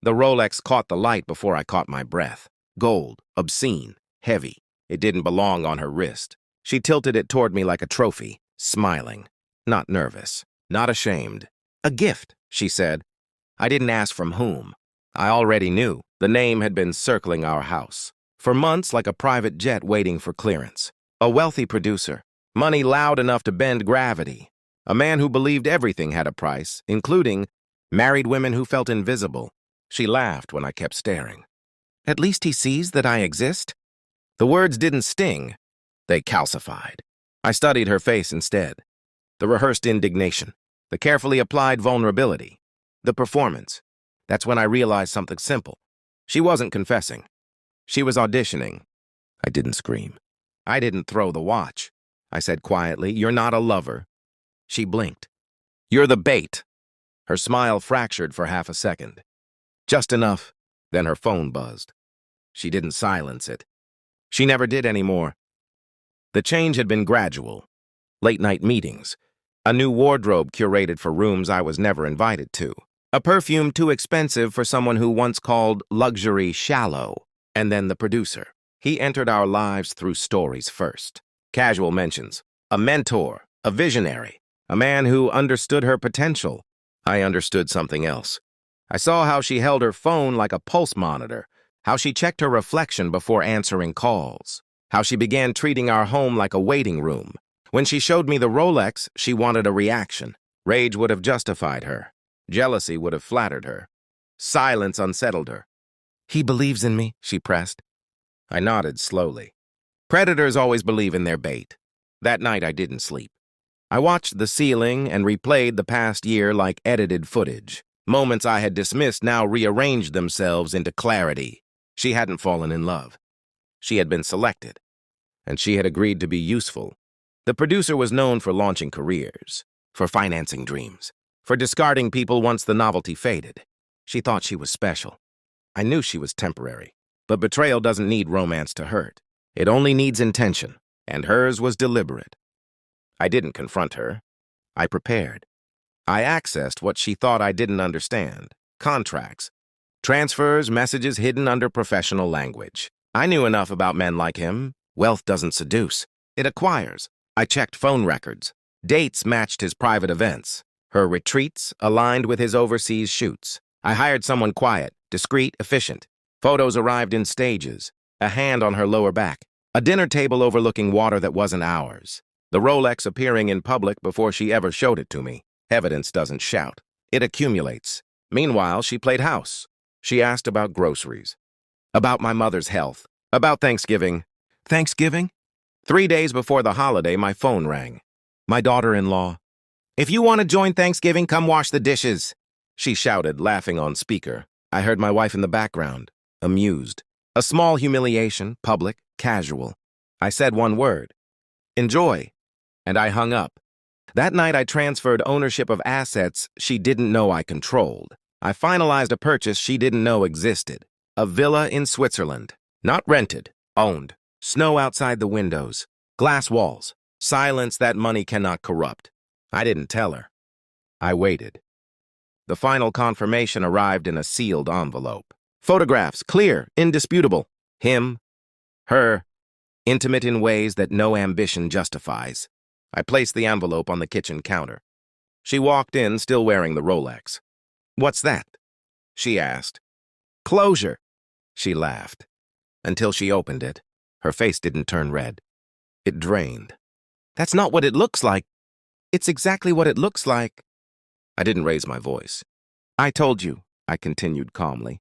The Rolex caught the light before I caught my breath. Gold, obscene, heavy. It didn't belong on her wrist. She tilted it toward me like a trophy, smiling. Not nervous, not ashamed. A gift, she said. I didn't ask from whom. I already knew. The name had been circling our house. For months, like a private jet waiting for clearance. A wealthy producer. Money loud enough to bend gravity. A man who believed everything had a price, including married women who felt invisible. She laughed when I kept staring. At least he sees that I exist? The words didn't sting. They calcified. I studied her face instead. The rehearsed indignation. The carefully applied vulnerability. The performance. That's when I realized something simple. She wasn't confessing. She was auditioning. I didn't scream. I didn't throw the watch. I said quietly, "You're not a lover." She blinked. "You're the bait." Her smile fractured for half a second. Just enough. Then her phone buzzed. She didn't silence it. She never did anymore. The change had been gradual. Late-night meetings. A new wardrobe curated for rooms I was never invited to. A perfume too expensive for someone who once called luxury shallow. And then the producer. He entered our lives through stories first. Casual mentions. A mentor. A visionary. A man who understood her potential. I understood something else. I saw how she held her phone like a pulse monitor, how she checked her reflection before answering calls, how she began treating our home like a waiting room. When she showed me the Rolex, she wanted a reaction. Rage would have justified her. Jealousy would have flattered her. Silence unsettled her. "He believes in me," she pressed. I nodded slowly. Predators always believe in their bait. That night I didn't sleep. I watched the ceiling and replayed the past year like edited footage. Moments I had dismissed now rearranged themselves into clarity. She hadn't fallen in love. She had been selected. And she had agreed to be useful. The producer was known for launching careers, for financing dreams, for discarding people once the novelty faded. She thought she was special. I knew she was temporary. But betrayal doesn't need romance to hurt. It only needs intention, and hers was deliberate. I didn't confront her. I prepared. I accessed what she thought I didn't understand. Contracts. Transfers, messages hidden under professional language. I knew enough about men like him. Wealth doesn't seduce. It acquires. I checked phone records. Dates matched his private events. Her retreats aligned with his overseas shoots. I hired someone quiet, discreet, efficient. Photos arrived in stages. A hand on her lower back. A dinner table overlooking water that wasn't ours. The Rolex appearing in public before she ever showed it to me. Evidence doesn't shout. It accumulates. Meanwhile, she played house. She asked about groceries. About my mother's health. About Thanksgiving. Thanksgiving? 3 days before the holiday, my phone rang. My daughter-in-law. "If you want to join Thanksgiving, come wash the dishes," she shouted, laughing on speaker. I heard my wife in the background, amused. A small humiliation, public, casual. I said one word. "Enjoy." And I hung up. That night I transferred ownership of assets she didn't know I controlled. I finalized a purchase she didn't know existed. A villa in Switzerland. Not rented, owned. Snow outside the windows. Glass walls. Silence that money cannot corrupt. I didn't tell her. I waited. The final confirmation arrived in a sealed envelope. Photographs, clear, indisputable. Him, her, intimate in ways that no ambition justifies. I placed the envelope on the kitchen counter. She walked in, still wearing the Rolex. "What's that?" she asked. "Closure," she laughed. Until she opened it, her face didn't turn red. It drained. "That's not what it looks like." "It's exactly what it looks like." I didn't raise my voice. "I told you," I continued calmly.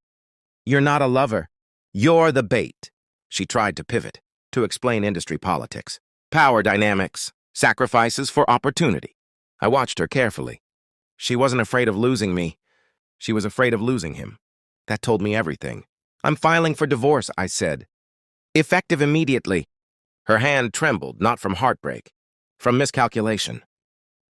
"You're not a lover. You're the bait." She tried to pivot, to explain industry politics, power dynamics, sacrifices for opportunity. I watched her carefully. She wasn't afraid of losing me. She was afraid of losing him. That told me everything. "I'm filing for divorce," I said. "Effective immediately." Her hand trembled, not from heartbreak, from miscalculation.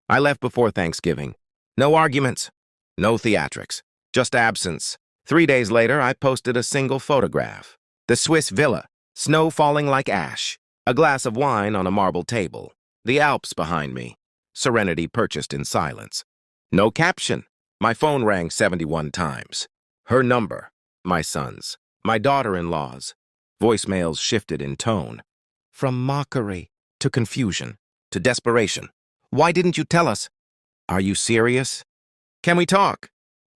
I left before Thanksgiving. No arguments, no theatrics, just absence. 3 days later, I posted a single photograph. The Swiss villa, snow falling like ash, a glass of wine on a marble table, the Alps behind me, serenity purchased in silence. No caption. My phone rang 71 times. Her number. My son's. My daughter-in-law's. Voicemails shifted in tone. From mockery to confusion to desperation. Why didn't you tell us? Are you serious? Can we talk?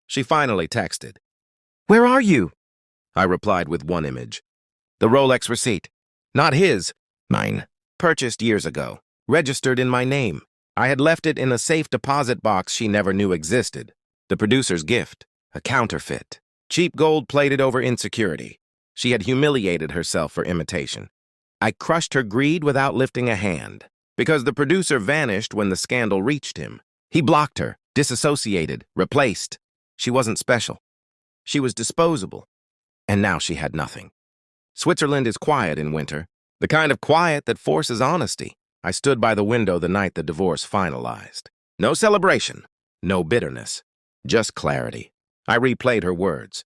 She finally texted. Where are you? I replied with one image. The Rolex receipt. Not his. Mine. Purchased years ago. Registered in my name. I had left it in a safe deposit box she never knew existed. The producer's gift. A counterfeit. Cheap gold plated over insecurity. She had humiliated herself for imitation. I crushed her greed without lifting a hand, because the producer vanished when the scandal reached him. He blocked her, disassociated, replaced. She wasn't special. She was disposable. And now she had nothing. Switzerland is quiet in winter, the kind of quiet that forces honesty. I stood by the window the night the divorce finalized. No celebration, no bitterness, just clarity. I replayed her words.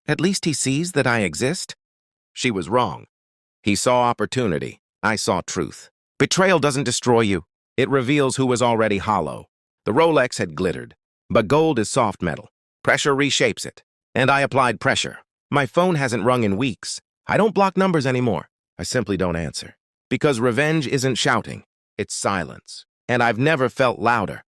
At least he sees that I exist? She was wrong. He saw opportunity. I saw truth. Betrayal doesn't destroy you. It reveals who was already hollow. The Rolex had glittered, but gold is soft metal. Pressure reshapes it. And I applied pressure. My phone hasn't rung in weeks. I don't block numbers anymore. I simply don't answer. Because revenge isn't shouting. It's silence. And I've never felt louder.